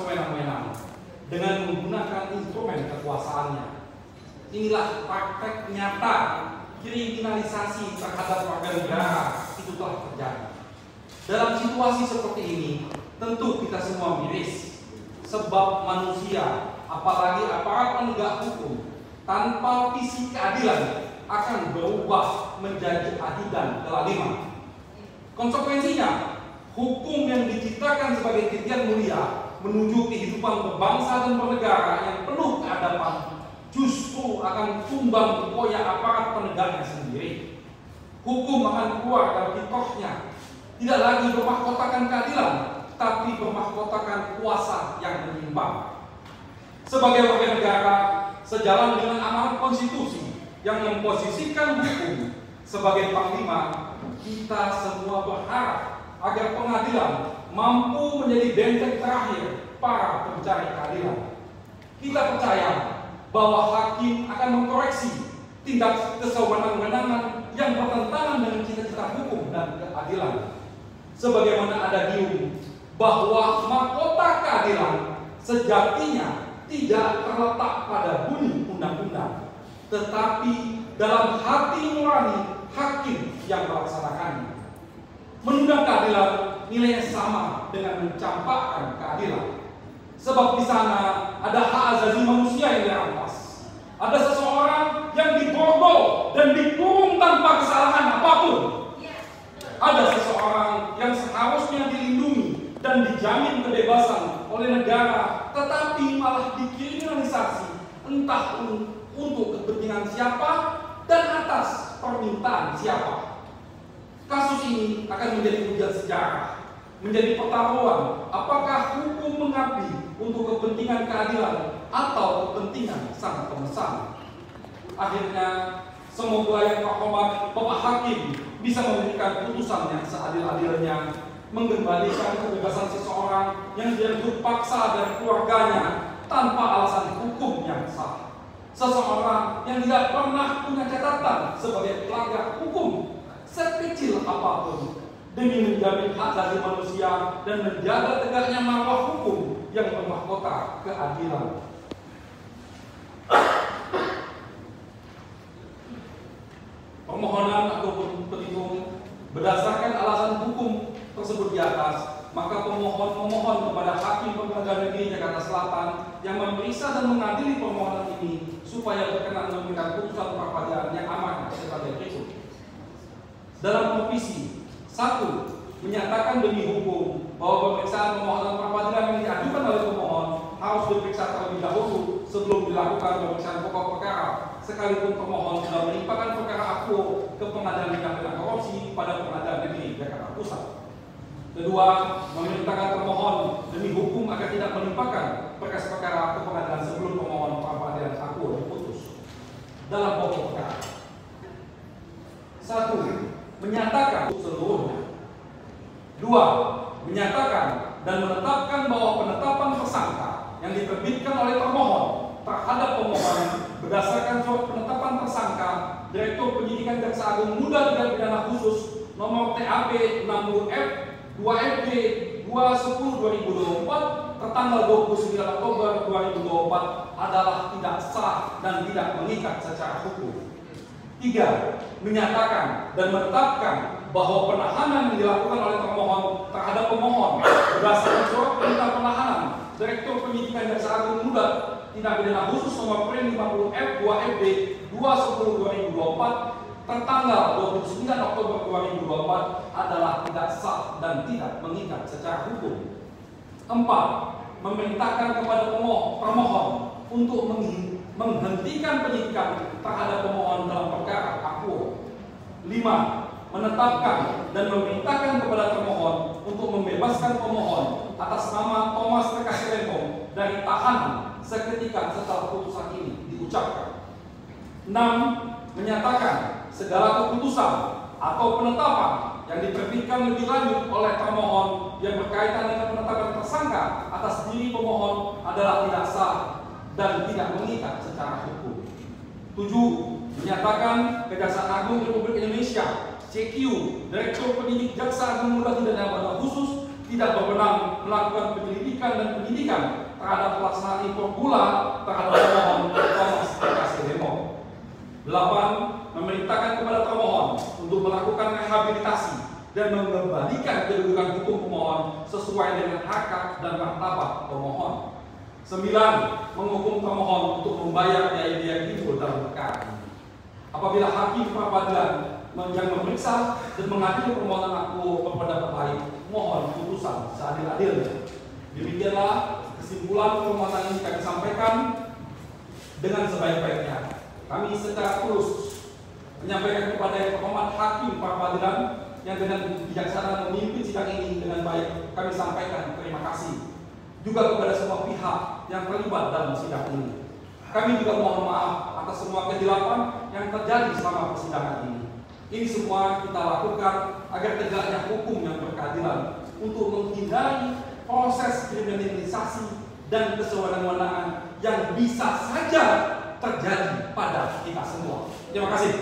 sewenang-wenang dengan menggunakan instrumen kekuasaannya. Inilah praktek nyata kriminalisasi terhadap warga negara itu telah terjadi. Dalam situasi seperti ini, tentu kita semua miris, sebab manusia, apalagi aparat penegak hukum, tanpa visi keadilan akan berubah menjadi ajudan kelaliman. Konsekuensinya, hukum yang diciptakan sebagai titian mulia menuju kehidupan berbangsa dan bernegara yang penuh keadaban justru akan tumbang koyak aparat penegaknya sendiri. Hukum akan keluar dari fitrahnya, tidak lagi bermahkotakan keadilan, tapi bermahkotakan kuasa yang menyimpang. Sebagai warga negara, sejalan dengan amanat konstitusi yang memposisikan hukum sebagai panglima, kita semua berharap agar pengadilan mampu menjadi benteng terakhir para pencari keadilan. Kita percaya bahwa hakim akan mengkoreksi tindak kesewenang-wenangan yang bertentangan dengan cita-cita hukum dan keadilan. Sebagaimana ada dium bahwa mahkota keadilan sejatinya tidak terletak pada bunyi undang-undang, tetapi dalam hati nurani hakim yang melaksanakannya. Menunda keadilan nilainya sama dengan mencampakkan keadilan. Sebab di sana ada hak asasi manusia yang dirampas. Ada seseorang yang diborgol dan dikurung tanpa kesalahan apapun. Ada seseorang yang seharusnya dilindungi dan dijamin kebebasan oleh negara, tetapi malah dikriminalisasi entah untuk kepentingan siapa dan atas permintaan siapa. Kasus ini akan menjadi ujian sejarah, menjadi pertaruhan apakah hukum mengabdi untuk kepentingan keadilan atau kepentingan sang pemesan. Akhirnya, semoga yang terhormat Bapak Hakim bisa memberikan putusan yang seadil-adilnya, mengembalikan kebebasan seseorang yang direbut paksa dari keluarganya tanpa alasan hukum yang sah. Seseorang yang tidak pernah punya catatan sebagai pelanggar hukum sekecil apapun, demi menjamin hak asasi manusia dan menjaga tegaknya marwah hukum yang bermahkota keadilan. Permohonan ataupun petitum berdasarkan alasan hukum tersebut di atas, maka pemohon memohon kepada Hakim Pengadilan Negeri Jakarta Selatan yang memeriksa dan mengadili permohonan ini supaya berkenan memberikan putusan pra-peradilan yang aman sebagai berikut. Dalam provisi 1. Menyatakan demi hukum bahwa pemeriksaan permohonan pra-peradilan yang diajukan oleh pemohon harus diperiksa terlebih dahulu sebelum dilakukan pemeriksaan pokok perkara, sekalipun pemohon sudah melimpahkan perkara akuo ke Pengadilan Tindak Pidana Korupsi pada Pengadilan Negeri Jakarta Pusat. Kedua, memerintahkan termohon demi hukum agar tidak melimpahkan berkas perkara ke pengadilan sebelum pemohon pra-peradilan akuo diputus. Dalam pokok perkara 1. Menyatakan seluruhnya. 2. Menyatakan dan menetapkan bahwa penetapan tersangka yang diterbitkan oleh termohon terhadap pemohon berdasarkan surat penetapan tersangka Direktur Penyidikan Jaksa Agung Muda Tindak Pidana Khusus nomor TAP 60F 2FG 210/2024 tertanggal 29 Oktober 2024 adalah tidak sah dan tidak mengikat secara hukum. 3. Menyatakan dan menetapkan bahwa penahanan yang dilakukan oleh termohon terhadap pemohon berdasarkan surat perintah penahanan Direktur Penyidikan Jaksa Agung Muda Tindak Pidana Khusus nomor PRIN 50F 2FD 210/2024 tertanggal 29 Oktober 2024 adalah tidak sah dan tidak mengikat secara hukum. 4. Memerintahkan kepada pemohon untuk menghentikan penyidikan terhadap pemohon dalam perkara akuo. 5. Menetapkan dan memerintahkan kepada termohon untuk membebaskan pemohon atas nama Thomas Rekasilenko dari tahanan seketika setelah putusan ini diucapkan. 6. Menyatakan segala keputusan atau penetapan yang diterbitkan lebih lanjut oleh termohon yang berkaitan dengan penetapan tersangka atas diri pemohon adalah tidak sah dan tidak mengikat secara hukum. 7. Menyatakan Kejaksaan Agung Republik Indonesia CQ Direktur Penyidik Jaksa Agung Muda Tindak Pidana Khusus tidak berwenang melakukan penyelidikan penyelidikan dan penyidikan terhadap pelaksanaan impor gula terhadap termohon Thomas Kasih Demo. 8. Memerintahkan kepada termohon untuk melakukan rehabilitasi dan mengembalikan kedudukan hukum pemohon sesuai dengan hak dan martabat pemohon. 9. Menghukum termohon untuk membayar biaya-biaya timbul dalam perkara ini. Apabila hakim peradilan yang memeriksa dan mengadili permohonan aku berpendapat lain, mohon putusan seadil-adilnya. Demikianlah kesimpulan permohonan ini kami sampaikan dengan sebaik-baiknya. Kami secara tulus menyampaikan kepada yang terhormat hakim peradilan yang dengan bijaksana memimpin sidang ini dengan baik. Kami sampaikan terima kasih juga kepada semua pihak yang terlibat dalam sidang ini. Kami juga mohon maaf atas semua kehilafan yang terjadi selama persidangan ini. Ini semua kita lakukan agar tegaknya hukum yang berkeadilan untuk menghindari proses kriminalisasi dan kesewenang-wenangan yang bisa saja terjadi pada kita semua. Terima kasih.